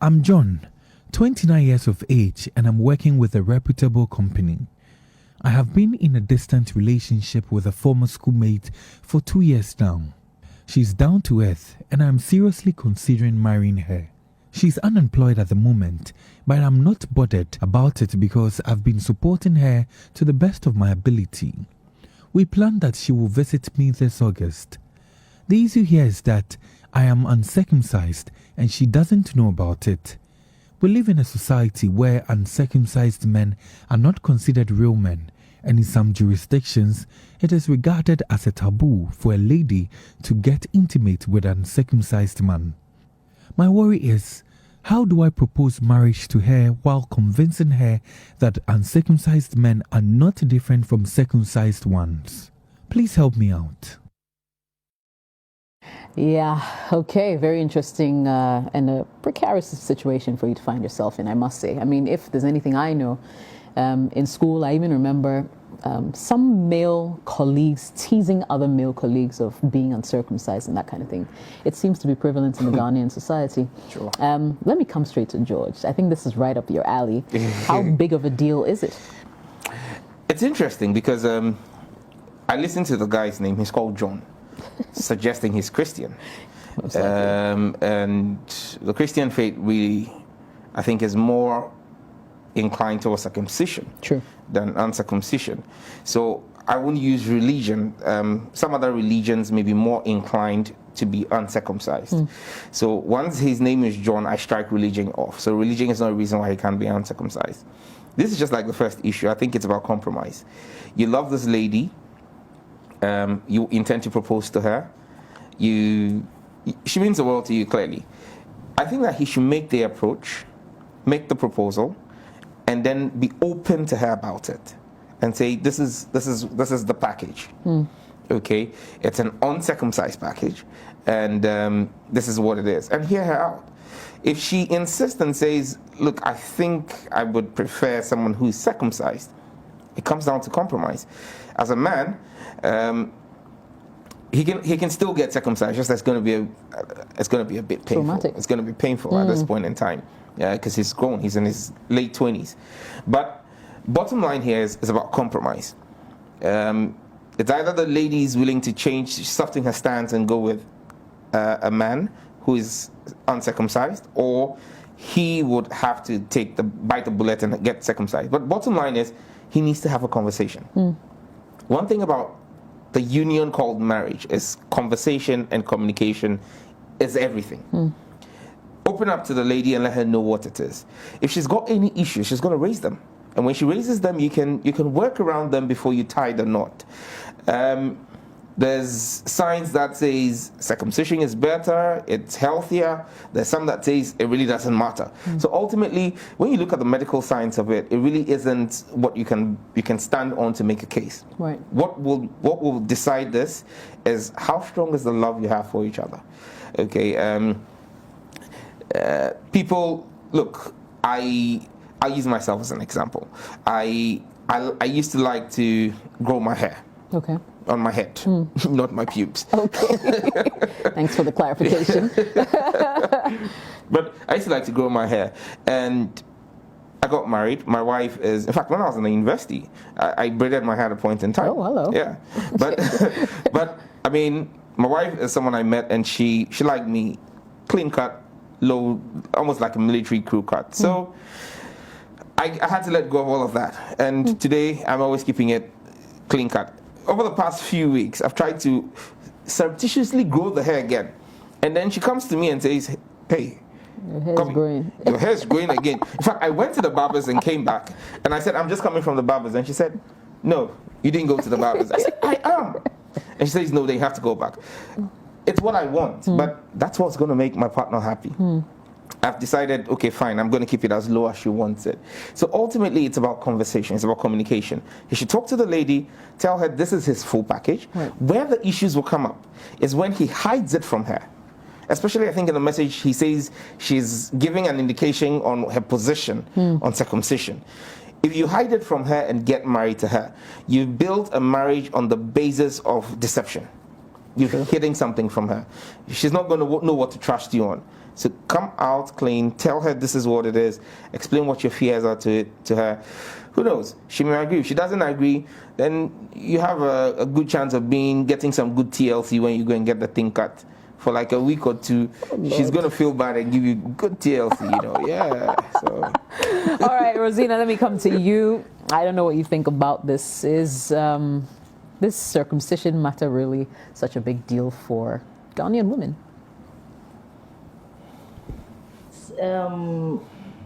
I'm John, 29 years of age, and I'm working with a reputable company. I have been in a distant relationship with a former schoolmate for 2 years now. She's down to earth, and I'm seriously considering marrying her. She's unemployed at the moment, but I'm not bothered about it because I've been supporting her to the best of my ability. We plan that she will visit me this August. The issue here is that I am uncircumcised and she doesn't know about it. We live in a society where uncircumcised men are not considered real men, and in some jurisdictions, it is regarded as a taboo for a lady to get intimate with an uncircumcised man. My worry is, how do I propose marriage to her while convincing her that uncircumcised men are not different from circumcised ones? Please help me out. Yeah, okay, very interesting and a precarious situation for you to find yourself in, I must say. I mean, if there's anything I know, in school, I even remember some male colleagues teasing other male colleagues of being uncircumcised and that kind of thing. It seems to be prevalent in the Ghanaian society. Sure. Let me come straight to George. I think this is right up your alley. How big of a deal is it? It's interesting because I listened to the guy's name. He's called John, suggesting he's Christian. And the Christian faith really, I think, is more inclined towards circumcision than uncircumcision. So I wouldn't use religion. Some other religions may be more inclined to be uncircumcised. So once his name is John, I strike religion off. So religion is not a reason why he can't be uncircumcised. This is just like the first issue. I think it's about compromise. You love this lady. You intend to propose to her. She means the world to you, clearly. I think that he should make the approach, make the proposal, and then be open to her about it, and say, this is the package. Okay, it's an uncircumcised package, and this is what it is, and hear her out. If she insists and says, look, I think I would prefer someone who is circumcised, it comes down to compromise. As a man, he can still get circumcised. Just it's going to be a bit painful. Traumatic. It's going to be painful at this point in time, because he's grown. He's in his late 20s. But bottom line here is about compromise. It's either the lady is willing to change, soften her stance, and go with a man who is uncircumcised, or he would have to bite the bullet and get circumcised. But bottom line is, he needs to have a conversation. One thing about the union called marriage is conversation and communication is everything. Open up to the lady and let her know what it is. If she's got any issues, she's going to raise them. And when she raises them, you can work around them before you tie the knot. There's science that says circumcision is better, it's healthier. There's some that says it really doesn't matter. So ultimately, when you look at the medical science of it, it really isn't what you can stand on to make a case. Right. What will decide this is how strong is the love you have for each other. Okay. People, look, I use myself as an example. I used to like to grow my hair. Okay. On my head, not my pubes. Okay. Thanks for the clarification. But I used to like to grow my hair, and I got married. My wife is, in fact, when I was in the university, I braided my hair at a point in time. Oh, hello. Yeah, but I mean, my wife is someone I met, and she liked me clean cut, low, almost like a military crew cut. So I had to let go of all of that, and today I'm always keeping it clean cut. Over the past few weeks, I've tried to surreptitiously grow the hair again. And then she comes to me and says, hey, your hair's growing. Your hair's growing again. In fact, I went to the barbers and came back. And I said, I'm just coming from the barbers. And she said, no, you didn't go to the barbers. I said, I am. And she says, no, they have to go back. It's what I want, but that's what's going to make my partner happy. I've decided, okay, fine, I'm going to keep it as low as she wants it. So ultimately, it's about conversation. It's about communication. You should talk to the lady, tell her this is his full package. Right. Where the issues will come up is when he hides it from her. Especially, I think in the message, he says she's giving an indication on her position on circumcision. If you hide it from her and get married to her, you build a marriage on the basis of deception. You're hiding something from her. She's not going to know what to trust you on. So come out clean, tell her this is what it is, explain what your fears are to her. Who knows? She may agree. If she doesn't agree, then you have a good chance of getting some good TLC when you go and get the thing cut. For like a week or two, she's going to feel bad and give you good TLC, Yeah. So. All right, Rosina, let me come to you. I don't know what you think about this. Is this circumcision matter really such a big deal for Ghanaian women?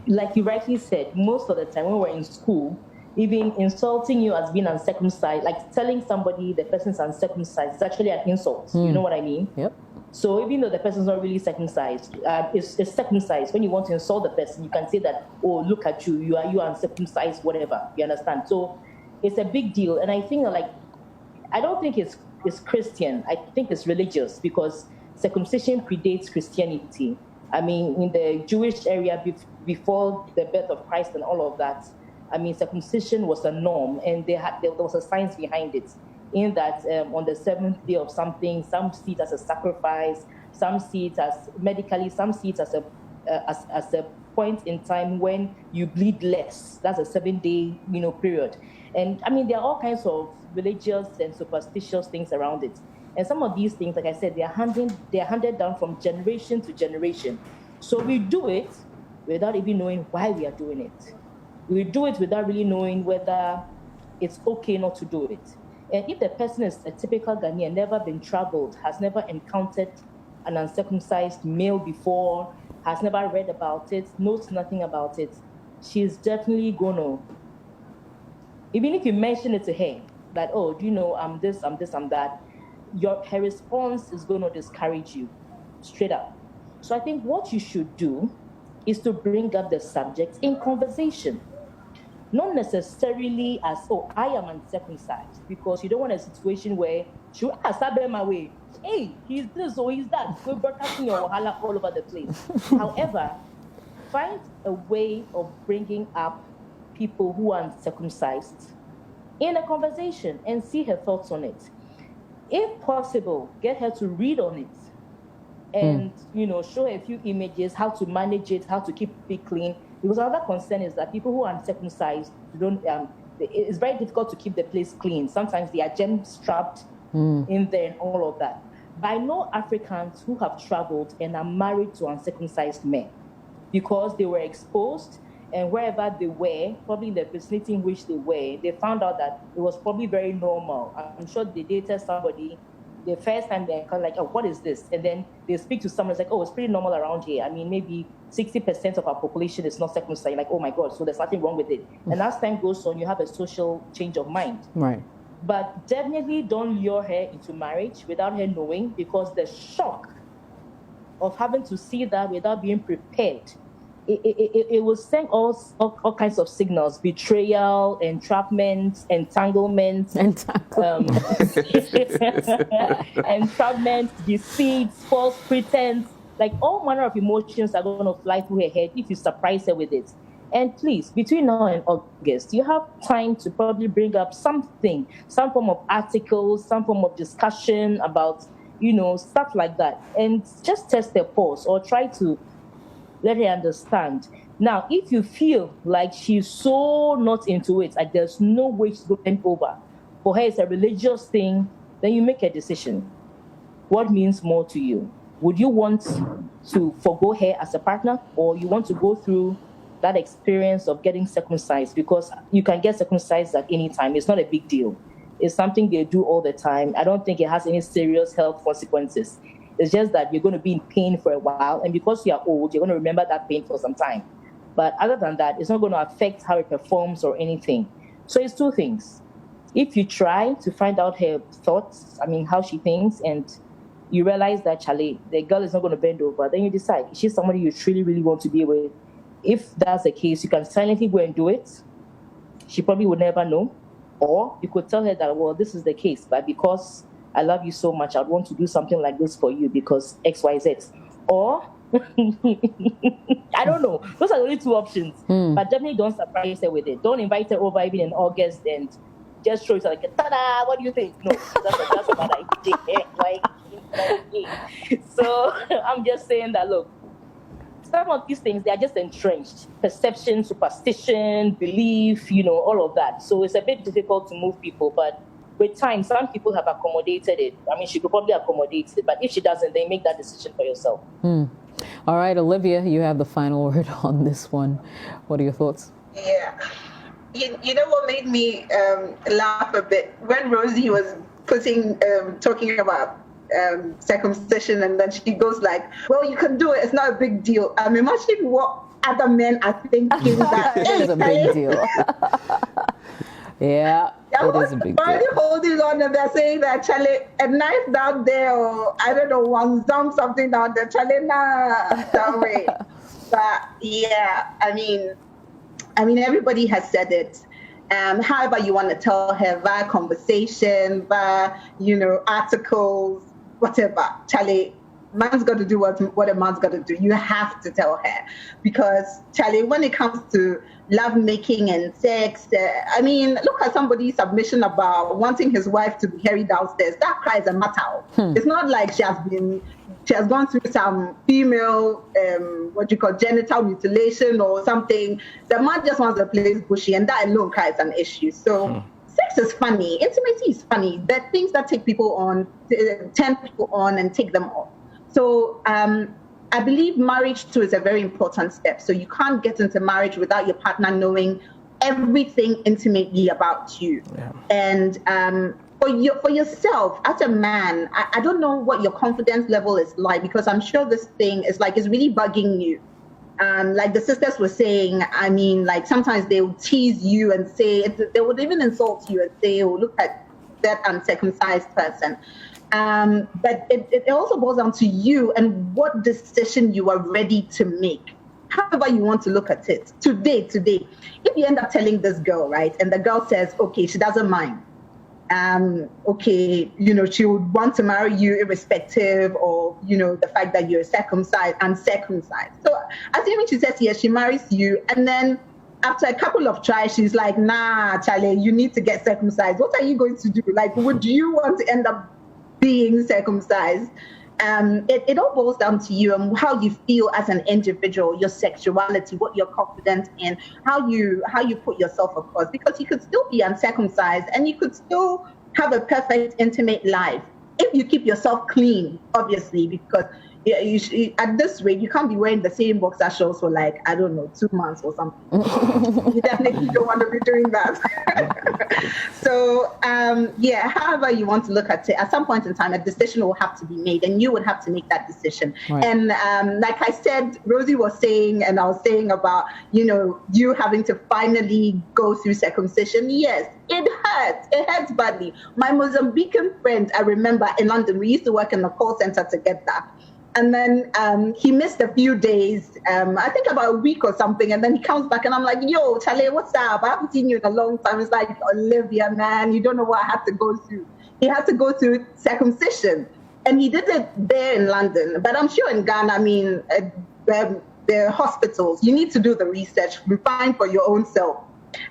Like you rightly said, most of the time when we're in school, even insulting you as being uncircumcised, like telling somebody the person's uncircumcised, is actually an insult. You know what I mean? Yep. So even though the person's not really circumcised, it's circumcised. When you want to insult the person, you can say that, oh, look at you, you uncircumcised, whatever. You understand? So it's a big deal. And I think I don't think it's Christian. I think it's religious, because circumcision predates Christianity. I mean, in the Jewish area before the birth of Christ and all of that, I mean, circumcision was a norm, and there was a science behind it. In that, on the seventh day of something, some see it as a sacrifice, some see it as medically, some see it as a point in time when you bleed less. That's a 7-day, period. And I mean, there are all kinds of religious and superstitious things around it. And some of these things, like I said, they are handed down from generation to generation. So we do it without even knowing why we are doing it. We do it without really knowing whether it's okay not to do it. And if the person is a typical Ghanaian, never been traveled, has never encountered an uncircumcised male before, has never read about it, knows nothing about it, she's definitely going to, even if you mention it to her, that, oh, do you know, I'm this, I'm that, her response is going to discourage you, straight up. So I think what you should do is to bring up the subject in conversation. Not necessarily as, oh, I am uncircumcised, because you don't want a situation where, my way, hey, he's this or he's that. We're broadcasting your wahala all over the place. However, find a way of bringing up people who are uncircumcised in a conversation and see her thoughts on it. If possible, get her to read on it and, show her a few images, how to manage it, how to keep it clean. Because another concern is that people who are uncircumcised, it's very difficult to keep the place clean. Sometimes they are gems trapped in there and all of that. But I know Africans who have traveled and are married to uncircumcised men because they were exposed, and wherever they were, probably in the vicinity in which they were, they found out that it was probably very normal. I'm sure they dated somebody the first time, they're kind of like, oh, what is this? And then they speak to someone, it's like, oh, it's pretty normal around here. I mean, maybe 60% of our population is not circumcised. Like, oh my God, so there's nothing wrong with it. And as time goes on, you have a social change of mind. Right. But definitely don't lure her into marriage without her knowing, because the shock of having to see that without being prepared, it will send all kinds of signals: betrayal, entrapment, entanglement, entrapment, deceit, false pretense. Like all manner of emotions are going to fly through her head if you surprise her with it. And please, between now and August, you have time to probably bring up something, some form of articles, some form of discussion about, stuff like that. And just test their pulse or try to let her understand. Now, if you feel like she's so not into it, like there's no way she's going over, for her it's a religious thing, then you make a decision. What means more to you? Would you want to forgo her as a partner, or you want to go through that experience of getting circumcised? Because you can get circumcised at any time. It's not a big deal. It's something they do all the time. I don't think it has any serious health consequences. It's just that you're going to be in pain for a while, and because you are old, you're going to remember that pain for some time. But other than that, it's not going to affect how it performs or anything. So it's two things. If you try to find out her thoughts, how she thinks, and you realize that, Charlie, the girl is not going to bend over, then you decide, is she somebody you truly, really want to be with? If that's the case, you can silently go and do it. She probably would never know. Or you could tell her that, well, this is the case, but because I love you so much, I'd want to do something like this for you because X, Y, Z. Or, I don't know. Those are the only two options. But definitely don't surprise her with it. Don't invite her over even in August and just throw it like, ta-da, what do you think? No, that's a bad idea. Like, so I'm just saying that, look, some of these things, they are just entrenched. Perception, superstition, belief, all of that. So it's a bit difficult to move people, but with time, some people have accommodated it. I mean, she could probably accommodate it, but if she doesn't, then make that decision for yourself. All right, Olivia, you have the final word on this one. What are your thoughts? Yeah. You know what made me laugh a bit? When Rosie was talking about circumcision, and then she goes like, well, you can do it, it's not a big deal. Imagine what other men are thinking that it is a big deal. Yeah, it is a big deal. Already holding on, and they're saying that, Charlie, a knife down there, or I don't know, one something down there, Charlie, nah, sorry. But yeah, I mean, everybody has said it. However you want to tell her, via conversation, via, articles, whatever, Charlie, man's got to do what a man's got to do. You have to tell her, because Charlie, when it comes to love making and sex, look at somebody's submission about wanting his wife to be hairy downstairs. That cries a matter. It's not like she has gone through some female genital mutilation or something. The man just wants the place bushy, and that alone cries an issue. So sex is funny, intimacy is funny. There are things that take people on, turn people on and take them off. So I believe marriage too is a very important step. So you can't get into marriage without your partner knowing everything intimately about you. Yeah. And for yourself as a man, I don't know what your confidence level is like, because I'm sure this thing is like, it's really bugging you. Like the sisters were saying, sometimes they will tease you and say, they would even insult you and say, oh, look at that uncircumcised person. But it also boils down to you and what decision you are ready to make. However you want to look at it. Today, if you end up telling this girl, right, and the girl says, okay, she doesn't mind. She would want to marry you irrespective of, the fact that you're uncircumcised. So assuming she says yes, she marries you, and then after a couple of tries, she's like, nah, Charlie, you need to get circumcised. What are you going to do? Like, would you want to end up being circumcised? It all boils down to you and how you feel as an individual, your sexuality, what you're confident in, how you put yourself across. Because you could still be uncircumcised and you could still have a perfect, intimate life if you keep yourself clean, obviously, because at this rate, you can't be wearing the same boxer shorts for 2 months or something. You definitely don't want to be doing that. So, however you want to look at it, at some point in time, a decision will have to be made, and you would have to make that decision. Right. And like I said, Rosie was saying, and I was saying about, you having to finally go through circumcision. Yes, it hurts. It hurts badly. My Mozambican friend, I remember in London, we used to work in the call center together. And then he missed a few days, I think about a week or something. And then he comes back and I'm like, yo, Charlie, what's up? I haven't seen you in a long time. It's like, Olivia, man, you don't know what I had to go through. He had to go through circumcision. And he did it there in London. But I'm sure in Ghana, the hospitals, you need to do the research, find for your own self.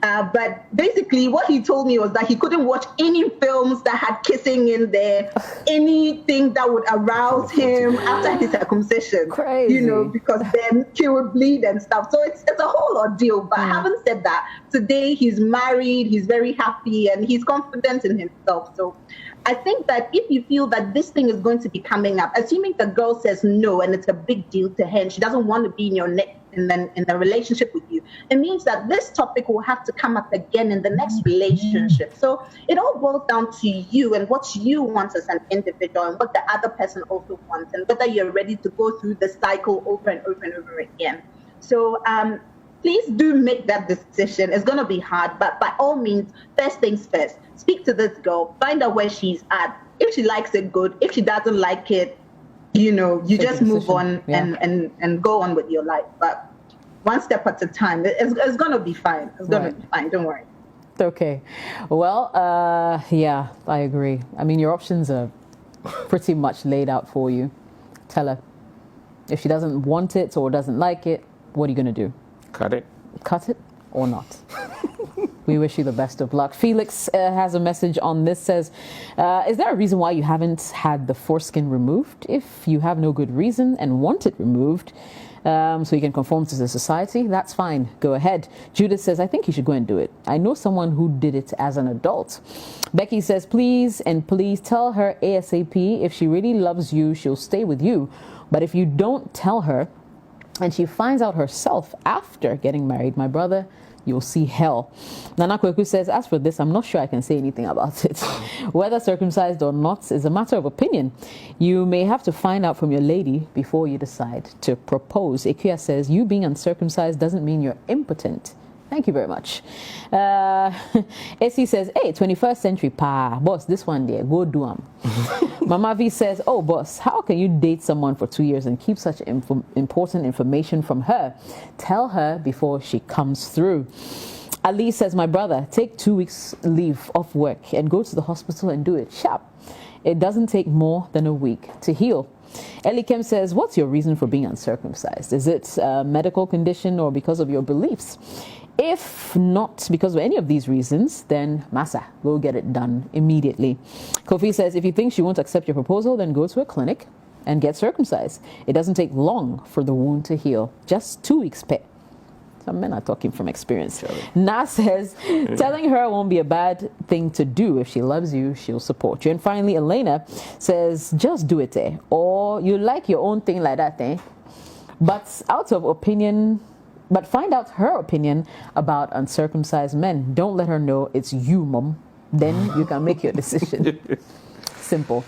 But basically what he told me was that he couldn't watch any films that had kissing in there, anything that would arouse him after his circumcision. Crazy. Because then he would bleed and stuff. So it's a whole ordeal. But having said that, today he's married, he's very happy, and he's confident in himself. So I think that if you feel that this thing is going to be coming up, assuming the girl says no and it's a big deal to her and she doesn't want to be in your in a relationship with you, it means that this topic will have to come up again in the next relationship. So it all boils down to you and what you want as an individual and what the other person also wants, and whether you're ready to go through the cycle over and over and over again. So please do make that decision. It's going to be hard, but by all means, first things first, speak to this girl, find out where she's at. If she likes it, good. If she doesn't like it, you just move on and go on with your life. But one step at a time, it's going to be fine. It's going to be fine. Don't worry. Okay. Well, I agree. I mean, your options are pretty much laid out for you. Tell her. If she doesn't want it or doesn't like it, what are you going to do? Cut it. Cut it or not? We wish you the best of luck. Felix has a message on this, says, is there a reason why you haven't had the foreskin removed? If you have no good reason and want it removed, so you can conform to the society, that's fine. Go ahead. Judith says, I think you should go and do it. I know someone who did it as an adult. Becky says, please tell her ASAP, if she really loves you, she'll stay with you. But if you don't tell her and she finds out herself after getting married, my brother, you'll see hell. Nana Kweku says, as for this, I'm not sure I can say anything about it. Whether circumcised or not is a matter of opinion. You may have to find out from your lady before you decide to propose. Ikuya says, you being uncircumcised doesn't mean you're impotent. Thank you very much. Essie says, hey, 21st century pa, boss, this one there, go do 'em. Mama V says, oh, boss, how can you date someone for 2 years and keep such important information from her? Tell her before she comes through. Ali says, my brother, take 2 weeks leave off work and go to the hospital and do it sharp. It doesn't take more than a week to heal. Ellie Kim says, what's your reason for being uncircumcised? Is it a medical condition or because of your beliefs? If not because of any of these reasons, then Massa, go get it done immediately. Kofi says, if you think she won't accept your proposal, then go to a clinic and get circumcised. It doesn't take long for the wound to heal. Just 2 weeks pay. Some men are talking from experience. Na says, telling her won't be a bad thing to do. If she loves you, she'll support you. And finally, Elena says, just do it, eh? Or you like your own thing like that, eh? But find out her opinion about uncircumcised men. Don't let her know it's you, mom. Then you can make your decision. Simple.